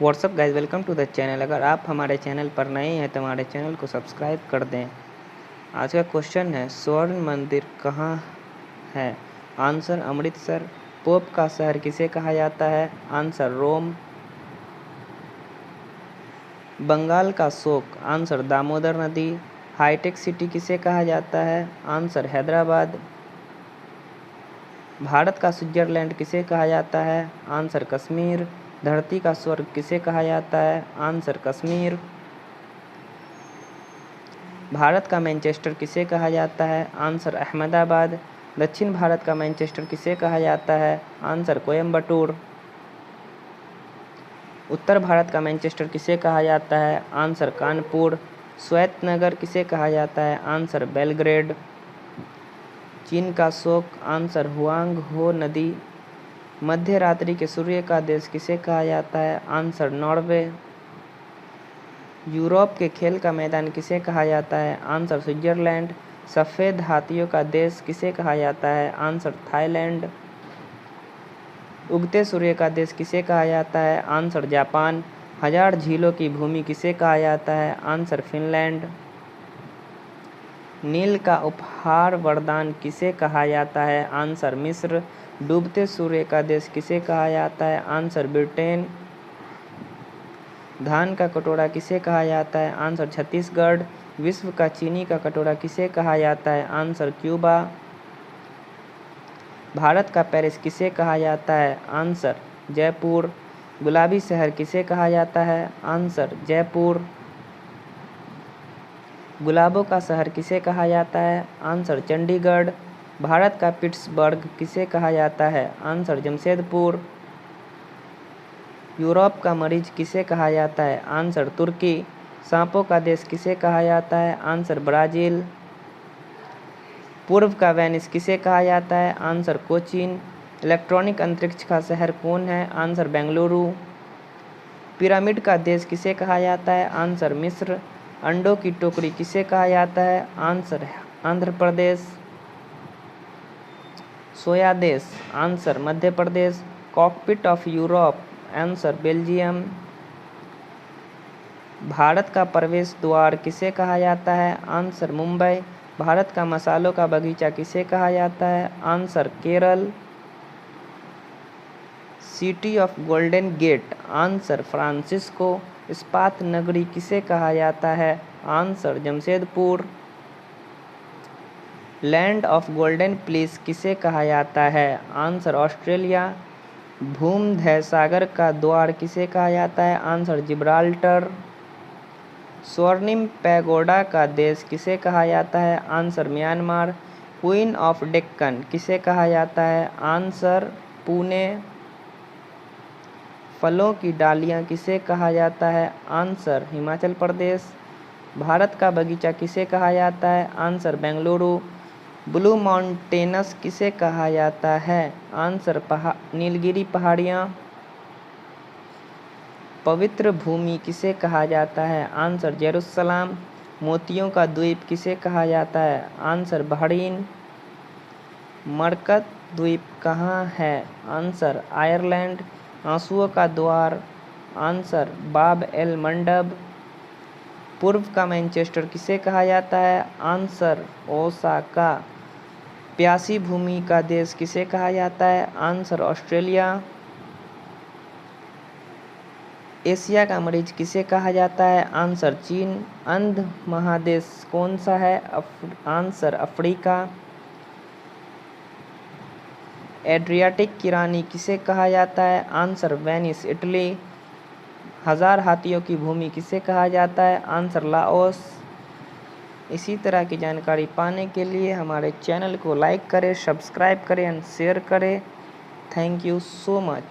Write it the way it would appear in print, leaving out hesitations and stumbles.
WhatsApp guys, welcome to the channel. अगर आप हमारे चैनल पर नए हैं तो हमारे चैनल को सब्सक्राइब कर दें। आज का क्वेश्चन है, स्वर्ण मंदिर कहाँ है? आंसर अमृतसर। पोप का शहर किसे कहा जाता है? आंसर रोम। बंगाल का शोक? आंसर दामोदर नदी। हाईटेक सिटी किसे कहा जाता है? आंसर हैदराबाद। भारत का स्विट्जरलैंड किसे कहा जाता है? आंसर कश्मीर। धरती का स्वर्ग किसे कहा जाता है? आंसर कश्मीर। भारत का मैनचेस्टर किसे कहा जाता है? आंसर अहमदाबाद। दक्षिण भारत का मैनचेस्टर किसे कहा जाता है? आंसर कोयम्बटूर। उत्तर भारत का मैनचेस्टर किसे कहा जाता है? आंसर कानपुर। श्वेत नगर किसे कहा जाता है? Answer Belgrade. चीन का शोक? आंसर हुआंग हो नदी। मध्य रात्रि के सूर्य का देश किसे कहा जाता है? Answer Norway. यूरोप के खेल का मैदान किसे कहा जाता है? Answer Switzerland. सफ़ेद हाथियों का देश किसे कहा जाता है? Answer Thailand. उगते सूर्य का देश किसे कहा जाता है? Answer Japan. हजार झीलों की भूमि किसे कहा जाता है? Answer Finland. नील का उपहार वरदान किसे कहा जाता है? आंसर मिस्र। डूबते सूर्य का देश किसे कहा जाता है? Answer Britain. धान का कटोरा किसे कहा जाता है? आंसर छत्तीसगढ़। विश्व का चीनी का कटोरा किसे कहा जाता है? Answer Cuba. भारत का पेरिस किसे कहा जाता है? आंसर जयपुर। गुलाबी शहर किसे कहा जाता है? आंसर जयपुर। गुलाबों का शहर किसे कहा जाता है? आंसर चंडीगढ़। भारत का पिट्सबर्ग किसे कहा जाता है? आंसर जमशेदपुर। यूरोप का मरीज किसे कहा जाता है? आंसर तुर्की। सांपों का देश किसे कहा जाता है? Answer Brazil. पूर्व का वेनिस किसे कहा जाता है? आंसर कोचीन। इलेक्ट्रॉनिक अंतरिक्ष का शहर कौन है? आंसर बेंगलुरु। पिरामिड का देश किसे कहा जाता है? आंसर मिस्र। अंडों की टोकरी किसे कहा जाता है? आंसर आंध्र प्रदेश। सोया देश? Answer Madhya Pradesh. Cockpit of Europe? Answer Belgium. Bharat का प्रवेश द्वार किसे कहा जाता है? आंसर मुंबई। भारत का मसालों का बगीचा किसे कहा जाता है? Answer Kerala. City of golden gate? Answer Francisco. इस्पात नगरी किसे कहा जाता है? Answer Jamshedpur. Land of golden place किसे कहा जाता है? Answer Australia. भूमध्य सागर का द्वार किसे कहा जाता है? Answer Gibraltar. स्वर्णिम पैगोडा का देश किसे कहा जाता है? Answer Myanmar. Queen of Deccan किसे कहा जाता है? आंसर पुणे। फलों की डालियाँ किसे कहा जाता है? आंसर हिमाचल प्रदेश। भारत का बगीचा किसे कहा जाता है? आंसर बेंगलुरु। ब्लू माउंटेन्स किसे कहा जाता है? आंसर नीलगिरी पहाड़ियाँ। पवित्र भूमि किसे कहा जाता है? Answer Jerusalem. मोतियों का द्वीप किसे कहा जाता है? Answer Bahrain. मरकत द्वीप कहाँ है? Answer Ireland. आंसुओं का द्वार? आंसर बाब एल मंडब। पूर्व का मैनचेस्टर किसे कहा जाता है? Answer Osaka. प्यासी भूमि का देश किसे कहा जाता है? Answer Australia. एशिया का मरीज किसे कहा जाता है? आंसर चीन। अंध महादेश कौन सा है? Answer Africa. एड्रियाटिक की रानी किसे कहा जाता है? Answer Venice Italy. हजार हाथियों की भूमि किसे कहा जाता है? Answer Laos. इसी तरह की जानकारी पाने के लिए हमारे चैनल को लाइक करें, सब्सक्राइब करें एंड शेयर करें। Thank you so much.